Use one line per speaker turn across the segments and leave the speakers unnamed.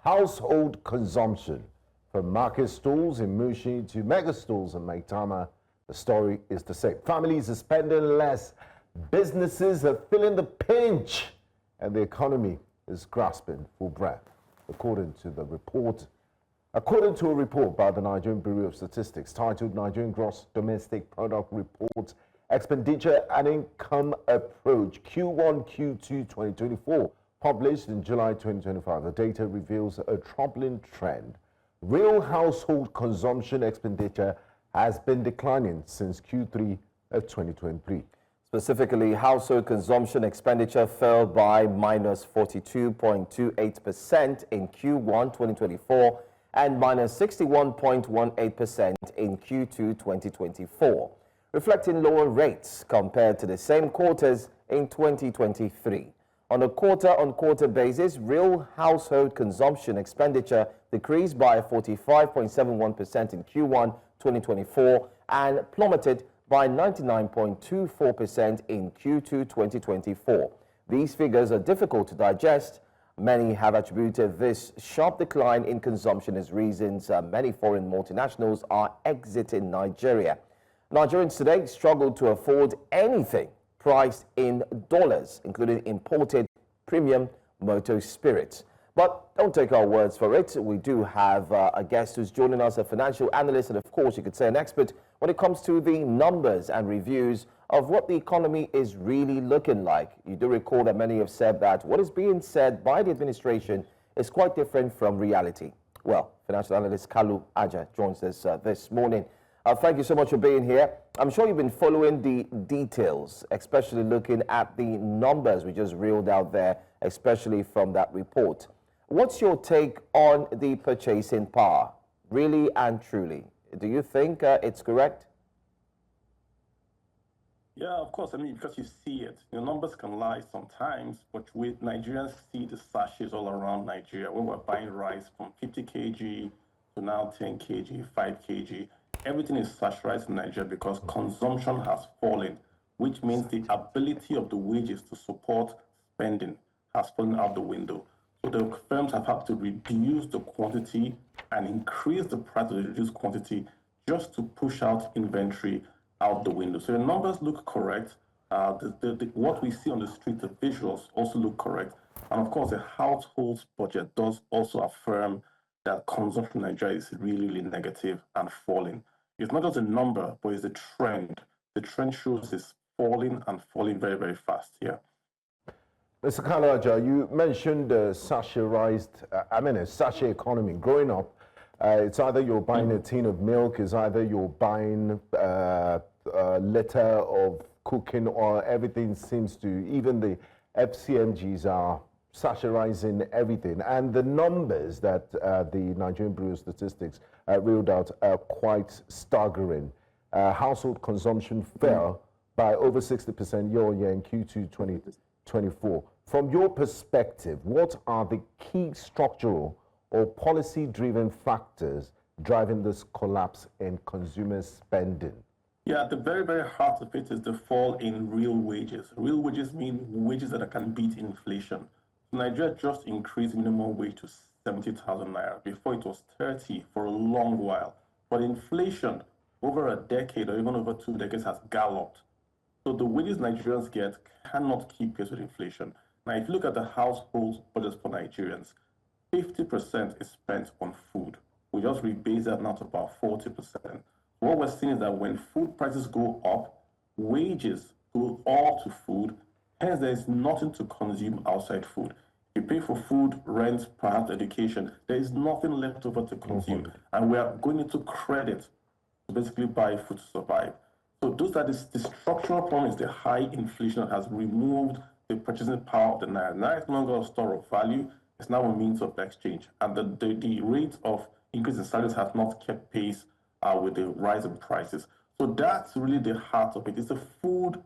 household consumption. From market stalls in Mushi to mega stalls in Maitama, the story is the same. Families are spending less, businesses are feeling the pinch, and the economy is grasping for breath, according to a report by the Nigerian Bureau of Statistics titled Nigerian Gross Domestic Product Report, Expenditure and Income Approach Q1, Q2 2024, published in July 2025. The data reveals a troubling trend. Real household consumption expenditure has been declining since Q3 of 2023.
Specifically, household consumption expenditure fell by minus 42.28% in Q1 2024 and minus 61.18% in Q2 2024, reflecting lower rates compared to the same quarters in 2023. On a quarter-on-quarter basis, real household consumption expenditure decreased by 45.71% in Q1 2024 and plummeted by 99.24% in Q2 2024. These figures are difficult to digest. Many have attributed this sharp decline in consumption as reasons many foreign multinationals are exiting Nigeria. Nigerians today struggle to afford anything priced in dollars, including imported premium motor spirits. But don't take our words for it. We do have a guest who's joining us, a financial analyst, and of course, you could say an expert when it comes to the numbers and reviews of what the economy is really looking like. You do recall that many have said that what is being said by the administration is quite different from reality. Well, financial analyst Kalu Aja joins us this morning. Thank you so much for being here. I'm sure you've been following the details, especially looking at the numbers we just reeled out there, especially from that report. What's your take on the purchasing power, really and truly? Do you think it's correct?
Yeah, of course. I mean, because you see it. The numbers can lie sometimes, but with Nigerians see the sachets all around Nigeria. When we're buying rice from 50 kg to now 10 kg, 5 kg, everything is satirized in Nigeria because consumption has fallen, which means the ability of the wages to support spending has fallen out the window. So the firms have had to reduce the quantity and increase the price of the reduced quantity just to push out inventory out the window. So the numbers look correct. What we see on the street, the visuals also look correct. And of course, the household's budget does also affirm that consumption in Nigeria is really, really negative and falling. It's not just a number, but it's a trend. The trend shows it's falling and falling very, very fast here.
Mr. Kalu Aja, you mentioned a sachet economy. Growing up, it's either you're buying a tin of milk, it's either you're buying a liter of cooking oil. Everything seems to, even the FCMGs are satirizing everything. And the numbers that the Nigerian Bureau of Statistics reeled out are quite staggering. Household consumption fell by over 60% year-on-year in Q2 2024. From your perspective, what are the key structural or policy-driven factors driving this collapse in consumer spending?
Yeah, at the very, very heart of it is the fall in real wages. Real wages mean wages that can beat inflation. Nigeria just increased minimum wage to 70,000 naira. Before it was 30 for a long while. But inflation over a decade or even over 2 decades has galloped. So the wages Nigerians get cannot keep pace with inflation. Now, if you look at the household budgets for Nigerians, 50% is spent on food. We just rebase that now to about 40%. What we're seeing is that when food prices go up, wages go all to food. Hence, there is nothing to consume outside food. You pay for food, rent, perhaps education. There is nothing left over to consume. And we are going into credit to basically buy food to survive. So those are the structural problem is the high inflation that has removed the purchasing power of the naira. Naira is no longer a store of value. It's now a means of exchange. And the rate of increase in salaries has not kept pace with the rise in prices. So that's really the heart of it. It's a food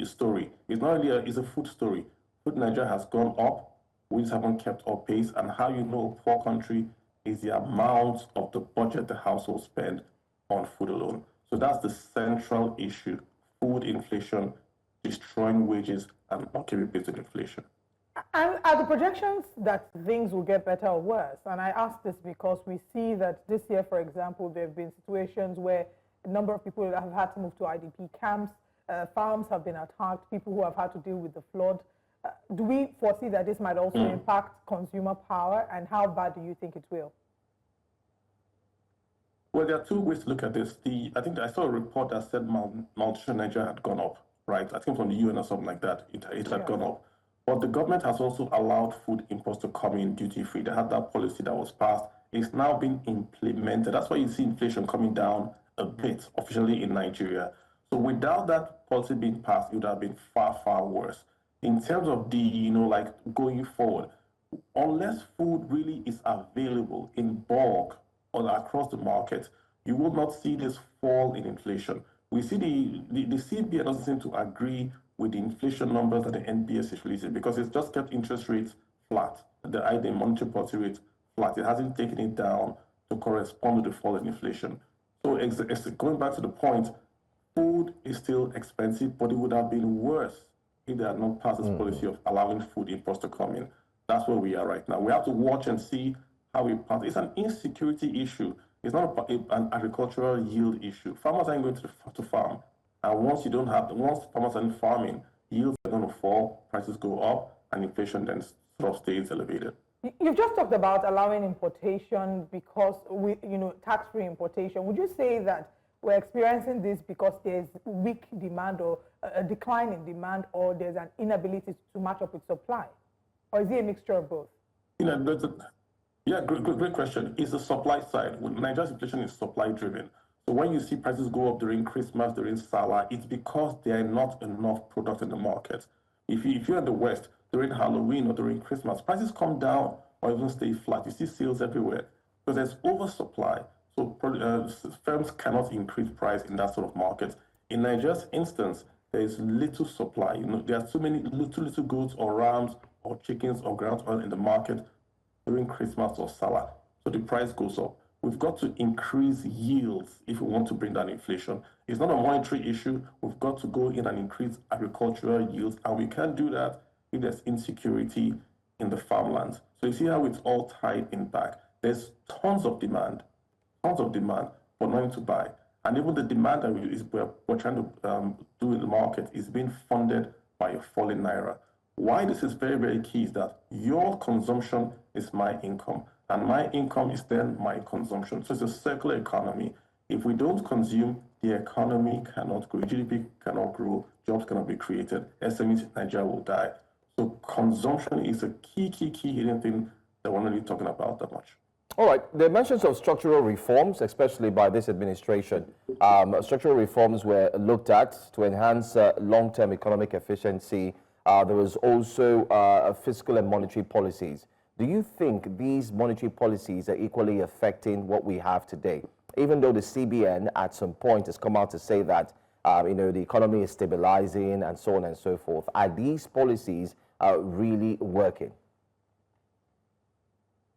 story. It's not really it's a food story. Food in Nigeria has gone up. We just haven't kept up pace. And how you know a poor country is the amount of the budget the household spend on food alone. So that's the central issue. Food inflation, destroying wages, and not keeping pace with inflation.
And are the projections that things will get better or worse? And I ask this because we see that this year, for example, there have been situations where a number of people have had to move to IDP camps, farms have been attacked, people who have had to deal with the flood. Do we foresee that this might also impact consumer power, and how bad do you think it will?
Well, there are two ways to look at this. I think I saw a report that said malnutrition in Nigeria had gone up, right? I think from the UN or something like that, it had gone up. But the government has also allowed food imports to come in duty-free. They had that policy that was passed. It's now being implemented. That's why you see inflation coming down a bit officially in Nigeria. So without that policy being passed, it would have been far, far worse. In terms of like going forward, unless food really is available in bulk or across the market, you will not see this fall in inflation. We see the CBN doesn't seem to agree with the inflation numbers that the NBS is releasing because it's just kept interest rates flat, the monetary policy rate flat. It hasn't taken it down to correspond to the fall in inflation. So going back to the point, food is still expensive, but it would have been worse if they had not passed this policy of allowing food imports to come in. That's where we are right now. We have to watch and see how we pass. It's an insecurity issue. It's not an agricultural yield issue. Farmers aren't going to farm. And once farmers aren't farming, yields are going to fall, prices go up, and inflation then sort of stays elevated.
You've just talked about allowing importation because tax-free importation. Would you say that we're experiencing this because there's weak demand or a decline in demand, or there's an inability to match up with supply? Or is it a mixture of both?
Great question. It's the supply side. Nigeria's inflation is supply-driven. So when you see prices go up during Christmas, during Salah, it's because there are not enough product in the market. If you're in the West, during Halloween or during Christmas, prices come down or even stay flat. You see sales everywhere because there's oversupply. So firms cannot increase price in that sort of market. In Nigeria's instance, there is little supply. There are too many little goods or rams or chickens or ground oil in the market during Christmas or Salah. So the price goes up. We've got to increase yields if we want to bring down inflation. It's not a monetary issue. We've got to go in and increase agricultural yields, and we can't do that if there's insecurity in the farmlands. So you see how it's all tied in back. There's tons of demand, but nothing to buy. And even the demand that we're trying to do in the market is being funded by a falling naira. Why this is very, very key is that your consumption is my income, and my income is then my consumption. So it's a circular economy. If we don't consume, the economy cannot grow, GDP cannot grow, jobs cannot be created, SMEs in Nigeria will die. So consumption is a key hidden thing that we're not really talking about that much.
All right, there are mentions of structural reforms, especially by this administration. Structural reforms were looked at to enhance long-term economic efficiency. There was also fiscal and monetary policies. Do you think these monetary policies are equally affecting what we have today? Even though the CBN at some point has come out to say that the economy is stabilizing and so on and so forth, are these policies really working?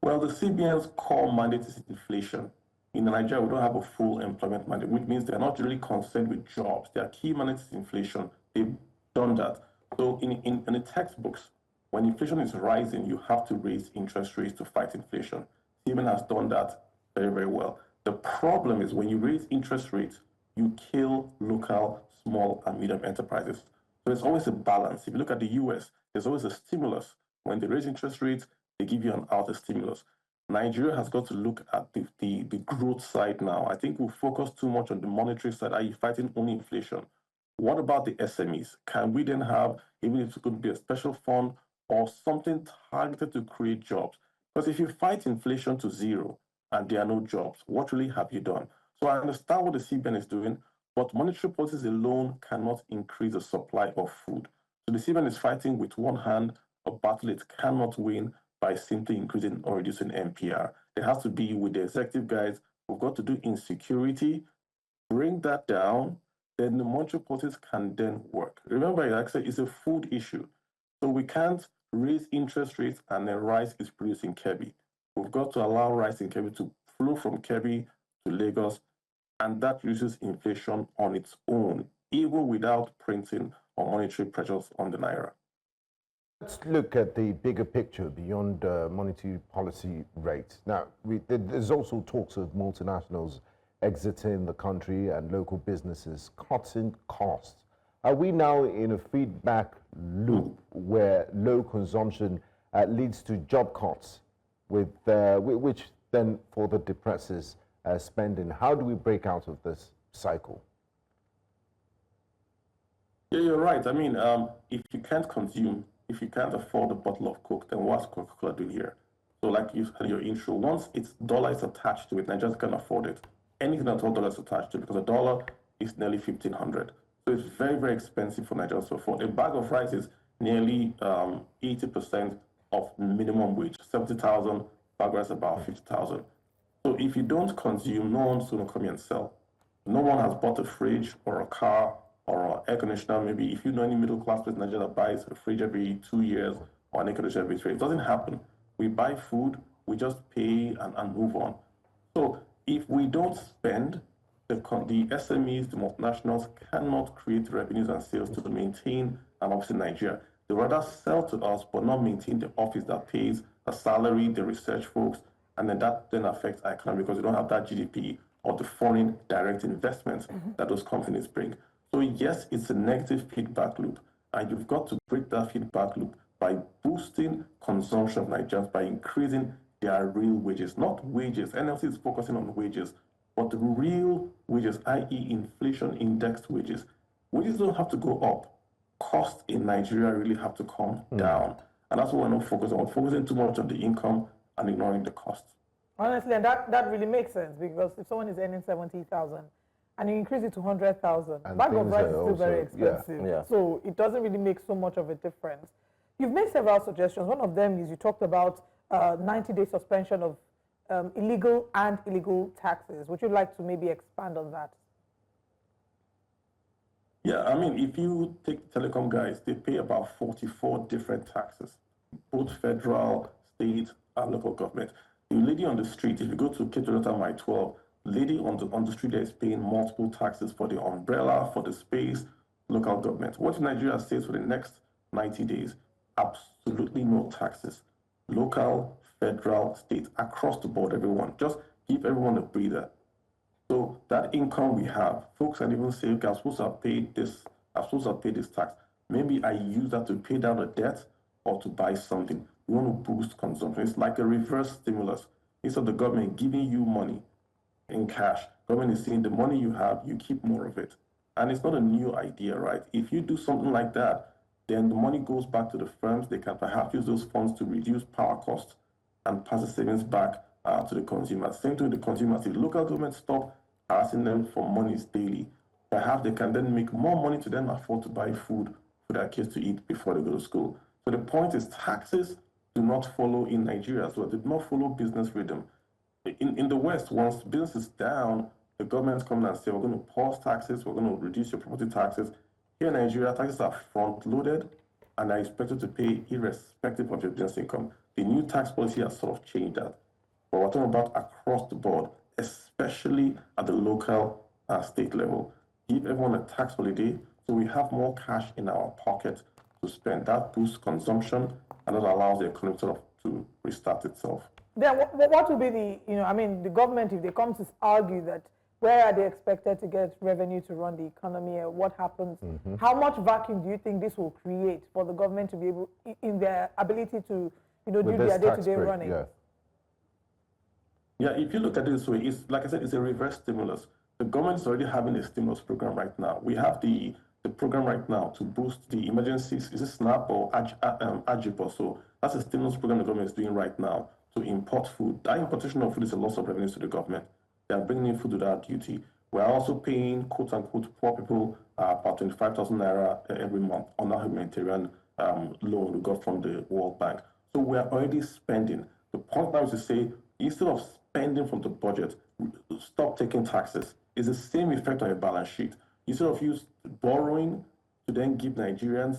Well, the CBN's core mandate is inflation. In Nigeria, we don't have a full employment mandate, which means they're not really concerned with jobs. Their key mandate is inflation. They've done that. So in the textbooks, when inflation is rising, you have to raise interest rates to fight inflation. CBN has done that very, very well. The problem is when you raise interest rates, you kill local, small, and medium enterprises. So there's always a balance. If you look at the US, there's always a stimulus. When they raise interest rates, they give you an outer stimulus. Nigeria has got to look at the growth side now. I think we focus too much on the monetary side. Are you fighting only inflation? What about the SMEs? Can we then have, even if it could be a special fund or something targeted to create jobs? Because if you fight inflation to zero and there are no jobs, what really have you done? So I understand what the CBN is doing, but monetary policies alone cannot increase the supply of food. So the CBN is fighting with one hand a battle it cannot win by simply increasing or reducing MPR. There has to be with the executive guys, we've got to do insecurity, bring that down, then the monetary policies can then work. Remember, like I said, it's a food issue. So we can't raise interest rates and then rice is produced in Kebbi. We've got to allow rice in Kebbi to flow from Kebbi to Lagos, and that reduces inflation on its own, even without printing or monetary pressures on the naira.
Let's look at the bigger picture beyond monetary policy rates. Now, there's also talks of multinationals exiting the country and local businesses cutting costs. Are we now in a feedback loop where low consumption leads to job cuts, which then further depresses spending? How do we break out of this cycle?
Yeah, you're right. I mean, if you can't consume, if you can't afford a bottle of Coke, then what's Coca-Cola doing here? So like you said in your intro, once it's dollar is attached to it, Nigerians can afford it. Anything at all dollar is attached to it, because a dollar is nearly 1,500. So it's very, very expensive for Nigerians to afford. A bag of rice is nearly 80% of minimum wage, 70,000, bag of rice about 50,000. So if you don't consume, no one's going to come here and sell. No one has bought a fridge or a car or an air conditioner. Maybe if you know any middle class person in Nigeria that buys a fridge every 2 years or an air conditioner every 3 years, it doesn't happen. We buy food, we just pay and move on. So if we don't spend, the SMEs, the multinationals cannot create revenues and sales to maintain an office in Nigeria. They rather sell to us but not maintain the office that pays a salary, the research folks, and then that then affects our economy because we don't have that GDP or the foreign direct investments that those companies bring. So yes, it's a negative feedback loop, and you've got to break that feedback loop by boosting consumption of Nigerians, by increasing their real wages, not wages. NLC is focusing on wages, but the real wages, i.e. inflation indexed wages. Wages don't have to go up. Costs in Nigeria really have to come down. And that's what we're not focusing on. We're focusing too much on the income and ignoring the costs.
Honestly, and that really makes sense, because if someone is earning 70,000 and you increase it to 100,000, bag of rice is still very expensive.
Yeah.
So it doesn't really make so much of a difference. You've made several suggestions. One of them is you talked about 90-day suspension of illegal and illegal taxes. Would you like to maybe expand on that?
Yeah, I mean, if you take telecom guys, they pay about 44 different taxes, both federal, state, and local government. The lady on the street, if you go to Ketorota My 12, lady on the street there is paying multiple taxes for the umbrella, for the space, local government. What Nigeria says for the next 90 days, absolutely no taxes. Local, federal, state, across the board, everyone. Just give everyone a breather. So that income we have, folks can even say, okay, I'm supposed to have paid this, I'm supposed to have paid this tax. Maybe I use that to pay down a debt or to buy something. We want to boost consumption. It's like a reverse stimulus. Instead of the government giving you money in cash, government is saying the money you have, you keep more of it. And it's not a new idea, right? If you do something like that, then the money goes back to the firms. They can perhaps use those funds to reduce power costs and pass the savings back to the consumers. Same thing with the consumers. If the local government stop asking them for monies daily, perhaps they can then make more money to then afford to buy food for their kids to eat before they go to school. So the point is, taxes do not follow in Nigeria as well. They do not follow business rhythm. In the West, once business is down, the governments come and say, we're going to pause taxes, we're going to reduce your property taxes. Here in Nigeria, taxes are front-loaded and are expected to pay irrespective of your business income. The new tax policy has sort of changed that. But we're talking about across the board, especially at the local state level. Give everyone a tax holiday so we have more cash in our pocket to spend. That boosts consumption and that allows the economy sort of to restart itself.
Then what will be the government, if they come to argue that, where are they expected to get revenue to run the economy, or what happens? How much vacuum do you think this will create for the government to be able, in their ability to, do their day-to-day running?
Yeah, if you look at it this way, it's like I said, it's a reverse stimulus. The government is already having a stimulus program right now. We have the program right now to boost the emergencies. Is it SNAP or AGIP or so? That's a stimulus program the government is doing right now to import food. That importation of food is a loss of revenues to the government. They are bringing in food without duty. We're also paying, quote unquote, poor people about 25,000 naira every month on our humanitarian loan we got from the World Bank. So we're already spending. The point now is to say, instead of spending from the budget, stop taking taxes. It's the same effect on your balance sheet. Instead of you borrowing to then give Nigerians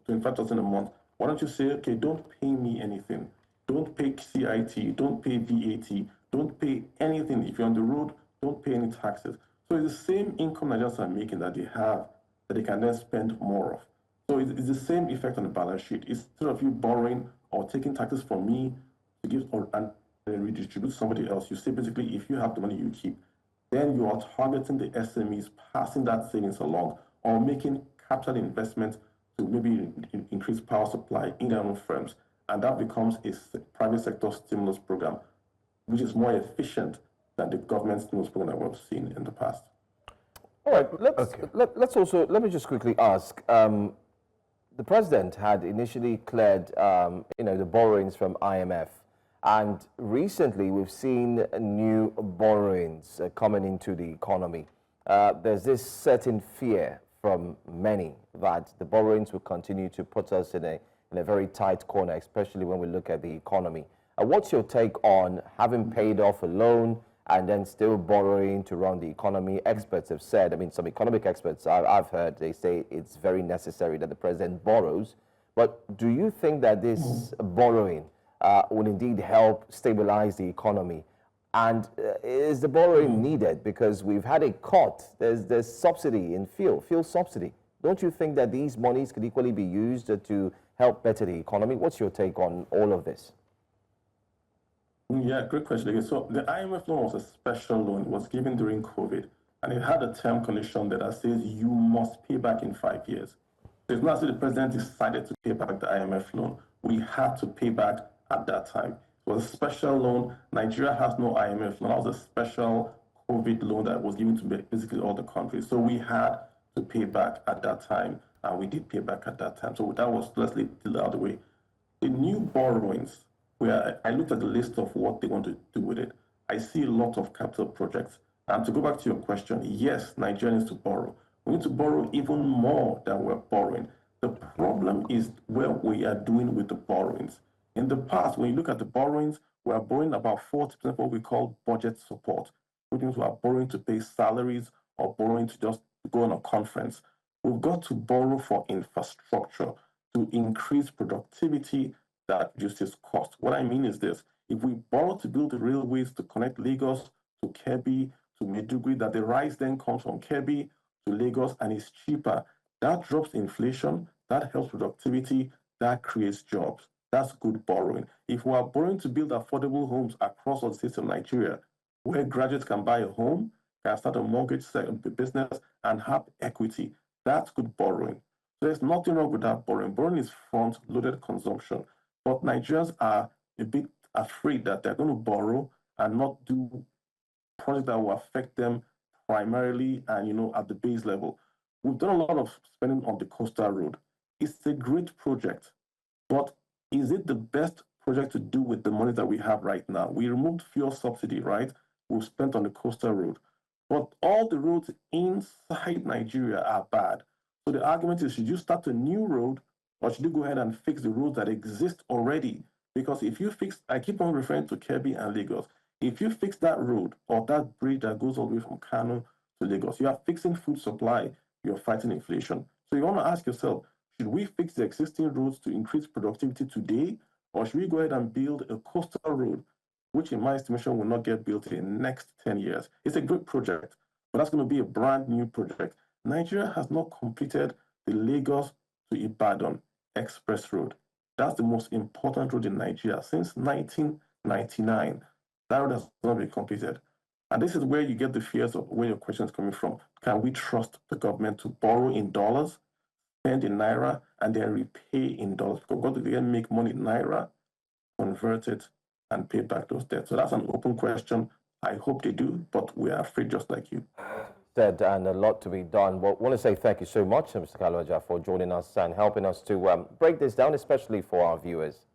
25,000 a month, why don't you say, okay, don't pay me anything. Don't pay CIT, don't pay VAT, don't pay anything. If you're on the road, don't pay any taxes. So it's the same income Nigerians are making that they have, that they can then spend more of. So it's the same effect on the balance sheet. Instead of you borrowing or taking taxes from me to give and redistribute to somebody else, you say basically if you have the money you keep, then you are targeting the SMEs, passing that savings along, or making capital investment to maybe increase power supply in their own firms. And that becomes a private sector stimulus program, which is more efficient than the government stimulus program that we've seen in the past.
All right, let me just quickly ask. The president had initially cleared, the borrowings from IMF, and recently we've seen new borrowings coming into the economy. There's this certain fear from many that the borrowings will continue to put us in a very tight corner, especially when we look at the economy. What's your take on having paid off a loan and then still borrowing to run the economy? Experts have said, some economic experts I've heard, they say it's very necessary that the president borrows. But do you think that this borrowing will indeed help stabilize the economy? And is the borrowing needed? Because we've had a cut. There's subsidy in fuel subsidy. Don't you think that these monies could equally be used to help better the economy? What's your take on all of this?
Yeah, great question. So the IMF loan was a special loan. It was given during COVID, and it had a term condition that says you must pay back in 5 years. So it's not as if the president decided to pay back the IMF loan. We had to pay back at that time. It was a special loan. Nigeria has no IMF loan. That was a special COVID loan that was given to basically all the countries. So we had to pay back at that time, and we did pay back at that time. So that was, let's leave it out of the way. The new borrowings, where I looked at the list of what they want to do with it, I see a lot of capital projects. And to go back to your question, yes, Nigeria needs to borrow. We need to borrow even more than we're borrowing. The problem is what we are doing with the borrowings. In the past, when you look at the borrowings, we are borrowing about 40% of what we call budget support, which means we are borrowing to pay salaries or borrowing to just go on a conference. We've got to borrow for infrastructure to increase productivity that reduces cost. What I mean is this: if we borrow to build the railways to connect Lagos to Kebbi to Maiduguri, that the rise then comes from Kebbi to Lagos and is cheaper, that drops inflation, that helps productivity, that creates jobs. That's good borrowing. If we are borrowing to build affordable homes across all the states of Nigeria, where graduates can buy a home, can start a mortgage business, and have equity, that's good borrowing. So there's nothing wrong with that borrowing. Borrowing is front-loaded consumption. But Nigerians are a bit afraid that they're going to borrow and not do projects that will affect them primarily and, at the base level. We've done a lot of spending on the coastal road. It's a great project, but is it the best project to do with the money that we have right now? We removed fuel subsidy, right? We've spent on the coastal road. But all the roads inside Nigeria are bad. So the argument is, should you start a new road, or should you go ahead and fix the roads that exist already? Because if you fix, I keep on referring to Kebbi and Lagos, if you fix that road or that bridge that goes all the way from Kano to Lagos, you are fixing food supply, you're fighting inflation. So you want to ask yourself, should we fix the existing roads to increase productivity today, or should we go ahead and build a coastal road, which in my estimation will not get built in the next 10 years? It's a great project, but that's going to be a brand new project. Nigeria has not completed the Lagos to Ibadan Express Road. That's the most important road in Nigeria since 1999. That road has not been completed. And this is where you get the fears of where your question is coming from. Can we trust the government to borrow in dollars, spend in naira, and then repay in dollars? Because God will then make money in naira, convert it, and pay back those debts. So that's an open question. I hope they do, but we are afraid just like you.
Said, and a lot to be done. Well, I want to say thank you so much, Mr. Kalu Aja, for joining us and helping us to break this down, especially for our viewers.